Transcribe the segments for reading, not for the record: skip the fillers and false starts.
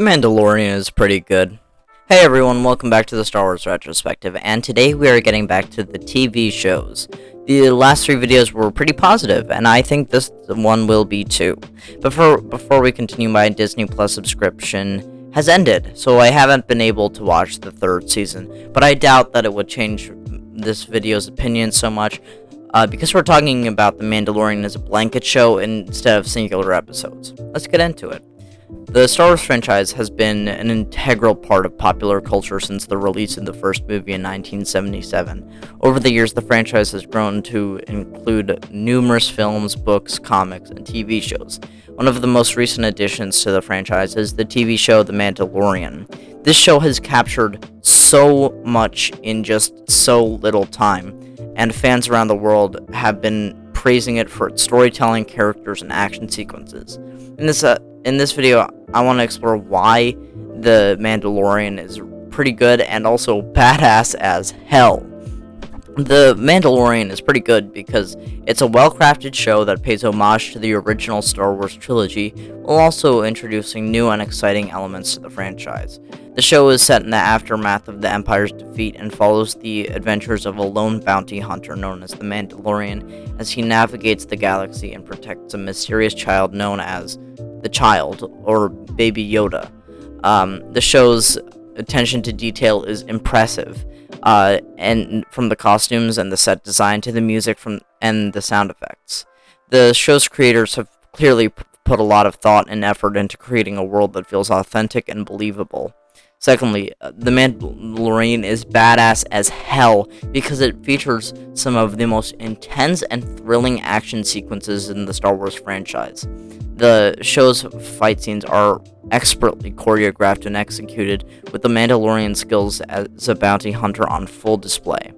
The Mandalorian is pretty good. Hey everyone, welcome back to the Star Wars Retrospective, and today we are getting back to the TV shows. The last three videos were pretty positive, and I think this one will be too. Before we continue, my Disney Plus subscription has ended, so I haven't been able to watch the third season, but I doubt that it would change this video's opinion so much, because we're talking about The Mandalorian as a blanket show instead of singular episodes. Let's get into it. The Star Wars franchise has been an integral part of popular culture since the release of the first movie in 1977. Over the years, the franchise has grown to include numerous films, books, comics, and TV shows. One of the most recent additions to the franchise is the TV show The Mandalorian. This show has captured so much in just so little time, and fans around the world have been praising it for its storytelling, characters, and action sequences. In this video, I want to explore why The Mandalorian is pretty good and also badass as hell. The Mandalorian is pretty good because it's a well-crafted show that pays homage to the original Star Wars trilogy, while also introducing new and exciting elements to the franchise. The show is set in the aftermath of the Empire's defeat and follows the adventures of a lone bounty hunter known as the Mandalorian as he navigates the galaxy and protects a mysterious child known as the Child, or Baby Yoda. The show's attention to detail is impressive, and from the costumes and the set design to the music and the sound effects. The show's creators have clearly put a lot of thought and effort into creating a world that feels authentic and believable. Secondly, The Mandalorian is badass as hell because it features some of the most intense and thrilling action sequences in the Star Wars franchise. The show's fight scenes are expertly choreographed and executed, with the Mandalorian skills as a bounty hunter on full display.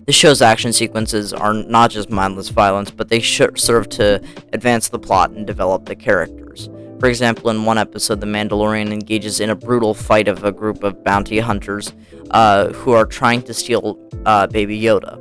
The show's action sequences are not just mindless violence, but they serve to advance the plot and develop the characters. For example, in one episode, the Mandalorian engages in a brutal fight of a group of bounty hunters who are trying to steal Baby Yoda.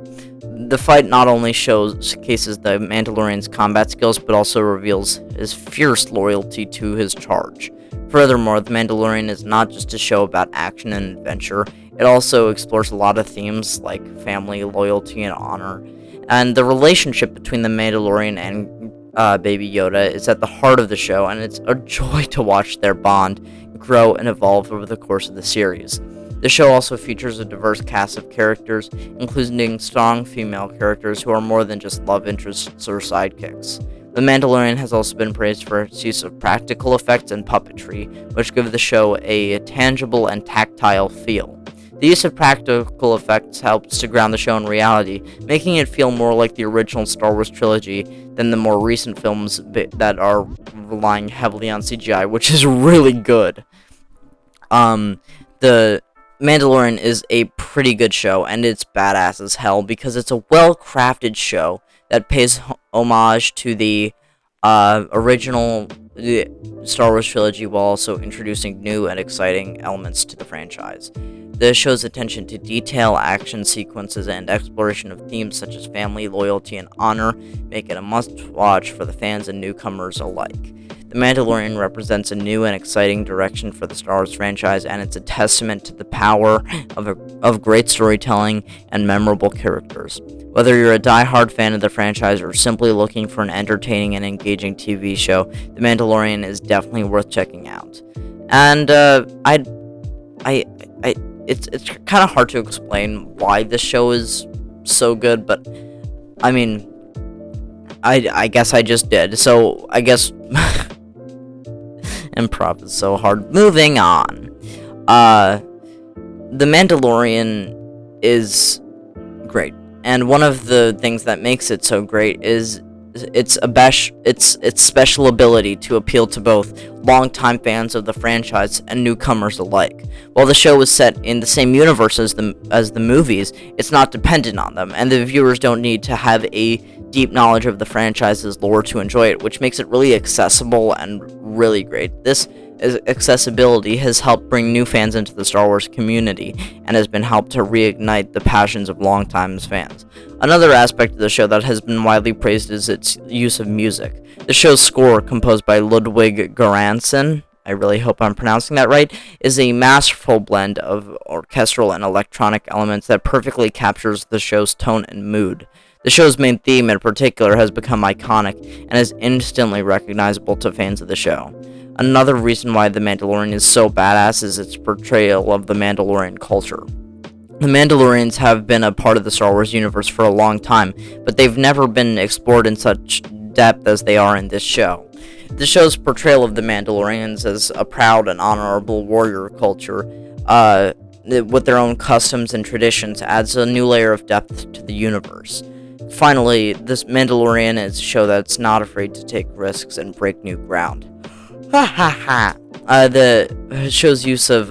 The fight not only showcases the Mandalorian's combat skills, but also reveals his fierce loyalty to his charge. Furthermore, The Mandalorian is not just a show about action and adventure, it also explores a lot of themes like family, loyalty, and honor. And the relationship between the Mandalorian and Baby Yoda is at the heart of the show, and it's a joy to watch their bond grow and evolve over the course of the series. The show also features a diverse cast of characters, including strong female characters who are more than just love interests or sidekicks. The Mandalorian has also been praised for its use of practical effects and puppetry, which give the show a tangible and tactile feel. The use of practical effects helps to ground the show in reality, making it feel more like the original Star Wars trilogy than the more recent films that are relying heavily on CGI, which is really good. The Mandalorian is a pretty good show, and it's badass as hell because it's a well-crafted show that pays homage to the original Star Wars trilogy while also introducing new and exciting elements to the franchise. The show's attention to detail, action sequences, and exploration of themes such as family, loyalty, and honor make it a must-watch for the fans and newcomers alike. The Mandalorian represents a new and exciting direction for the Star Wars franchise, and it's a testament to the power of great storytelling and memorable characters. Whether you're a die-hard fan of the franchise or simply looking for an entertaining and engaging TV show, The Mandalorian is definitely worth checking out. And it's kind of hard to explain why this show is so good, but I mean, I guess I just did. So I guess improv is so hard. Moving on. The Mandalorian is great, and one of the things that makes it so great is its special ability to appeal to both longtime fans of the franchise and newcomers alike. While the show is set in the same universe as the movies, it's not dependent on them, and the viewers don't need to have a deep knowledge of the franchise's lore to enjoy it, which makes it really accessible and really great. This accessibility has helped bring new fans into the Star Wars community and has been helped to reignite the passions of longtime fans. Another aspect of the show that has been widely praised is its use of music. The show's score, composed by Ludwig Göransson, I really hope I'm pronouncing that right, is a masterful blend of orchestral and electronic elements that perfectly captures the show's tone and mood. The show's main theme, in particular, has become iconic and is instantly recognizable to fans of the show. Another reason why The Mandalorian is so badass is its portrayal of the Mandalorian culture. The Mandalorians have been a part of the Star Wars universe for a long time, but they've never been explored in such depth as they are in this show. The show's portrayal of the Mandalorians as a proud and honorable warrior culture, with their own customs and traditions, adds a new layer of depth to the universe. Finally, this Mandalorian is a show that's not afraid to take risks and break new ground. Ha ha ha! The show's use of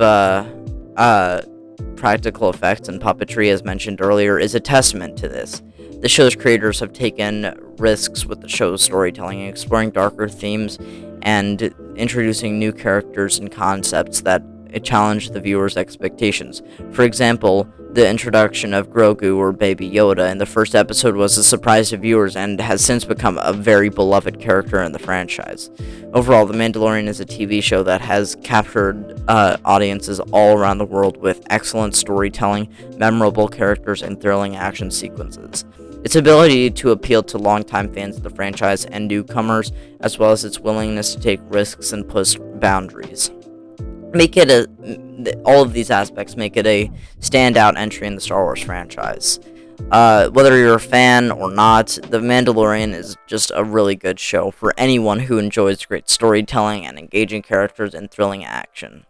practical effects and puppetry, as mentioned earlier, is a testament to this. The show's creators have taken risks with the show's storytelling, exploring darker themes and introducing new characters and concepts that challenge the viewer's expectations. For example, the introduction of Grogu, or Baby Yoda, in the first episode was a surprise to viewers and has since become a very beloved character in the franchise. Overall, The Mandalorian is a TV show that has captured audiences all around the world with excellent storytelling, memorable characters, and thrilling action sequences. Its ability to appeal to longtime fans of the franchise and newcomers, as well as its willingness to take risks and push boundaries, all of these aspects make it a standout entry in the Star Wars franchise. Whether you're a fan or not, The Mandalorian is just a really good show for anyone who enjoys great storytelling and engaging characters and thrilling action.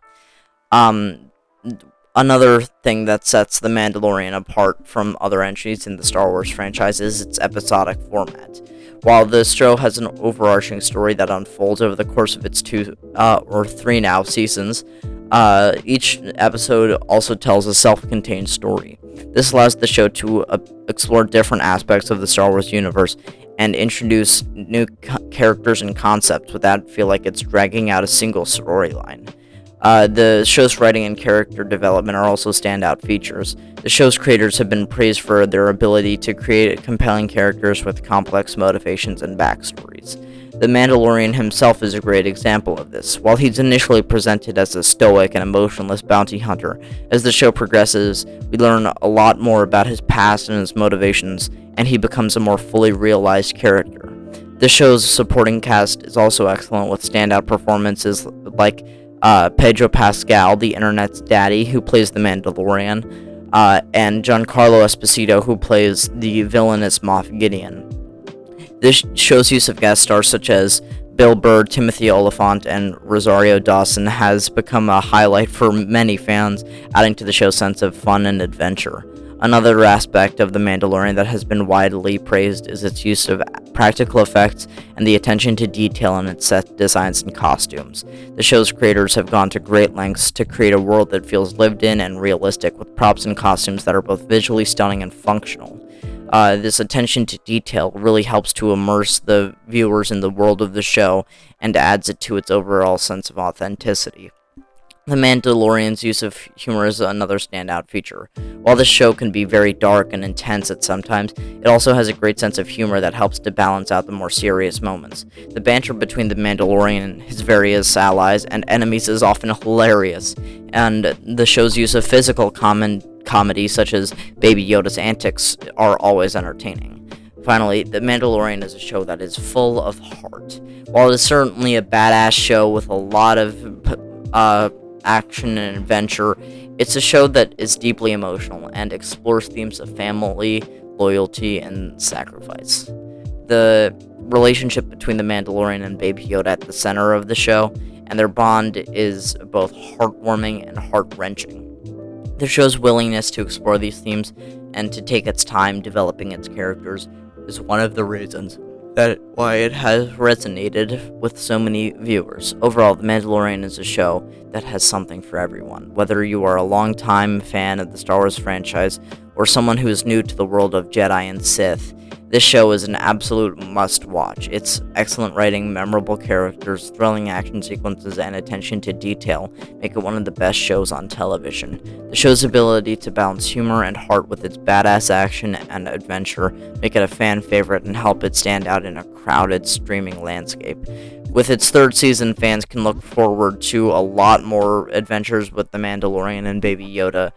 Another thing that sets The Mandalorian apart from other entries in the Star Wars franchise is its episodic format. While the show has an overarching story that unfolds over the course of its 2 or 3 now seasons, each episode also tells a self-contained story. This allows the show to explore different aspects of the Star Wars universe and introduce new characters and concepts without feel like it's dragging out a single storyline. The show's writing and character development are also standout features. The show's creators have been praised for their ability to create compelling characters with complex motivations and backstories. The Mandalorian himself is a great example of this. While he's initially presented as a stoic and emotionless bounty hunter, as the show progresses, we learn a lot more about his past and his motivations, and he becomes a more fully realized character. The show's supporting cast is also excellent, with standout performances like Pedro Pascal, the internet's daddy, who plays the Mandalorian, and Giancarlo Esposito, who plays the villainous Moff Gideon. This show's use of guest stars such as Bill Burr, Timothy Olyphant, and Rosario Dawson has become a highlight for many fans, adding to the show's sense of fun and adventure. Another aspect of The Mandalorian that has been widely praised is its use of practical effects and the attention to detail in its set designs and costumes. The show's creators have gone to great lengths to create a world that feels lived in and realistic, with props and costumes that are both visually stunning and functional. This attention to detail really helps to immerse the viewers in the world of the show and adds it to its overall sense of authenticity. The Mandalorian's use of humor is another standout feature. While the show can be very dark and intense at some times, it also has a great sense of humor that helps to balance out the more serious moments. The banter between the Mandalorian and his various allies and enemies is often hilarious, and the show's use of physical comedy such as Baby Yoda's antics are always entertaining. Finally, The Mandalorian is a show that is full of heart. While it is certainly a badass show with a lot of action and adventure, it's a show that is deeply emotional and explores themes of family, loyalty, and sacrifice. The relationship between the Mandalorian and Baby Yoda at the center of the show, and their bond is both heartwarming and heart-wrenching. The show's willingness to explore these themes and to take its time developing its characters is one of the reasons why it has resonated with so many viewers. Overall, The Mandalorian is a show that has something for everyone. Whether you are a longtime fan of the Star Wars franchise or someone who is new to the world of Jedi and Sith, this show is an absolute must-watch. Its excellent writing, memorable characters, thrilling action sequences, and attention to detail make it one of the best shows on television. The show's ability to balance humor and heart with its badass action and adventure make it a fan favorite and help it stand out in a crowded streaming landscape. with its third season, fans can look forward to a lot more adventures with the Mandalorian and Baby Yoda,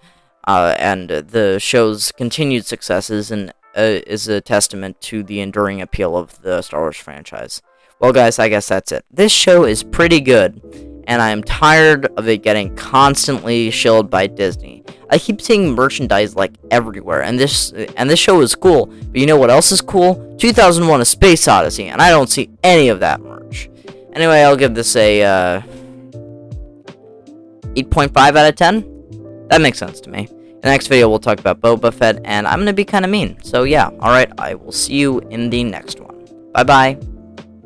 and the show's continued successes and is a testament to the enduring appeal of the Star Wars franchise. Well, guys, I guess that's it. This show is pretty good, and I am tired of it getting constantly shilled by Disney. I keep seeing merchandise like everywhere, and this show is cool. But you know what else is cool? 2001: A Space Odyssey, and I don't see any of that merch. Anyway, I'll give this a 8.5 out of 10. That makes sense to me. In the next video, we'll talk about Boba Fett, and I'm gonna be kind of mean. So yeah, alright, I will see you in the next one. Bye-bye.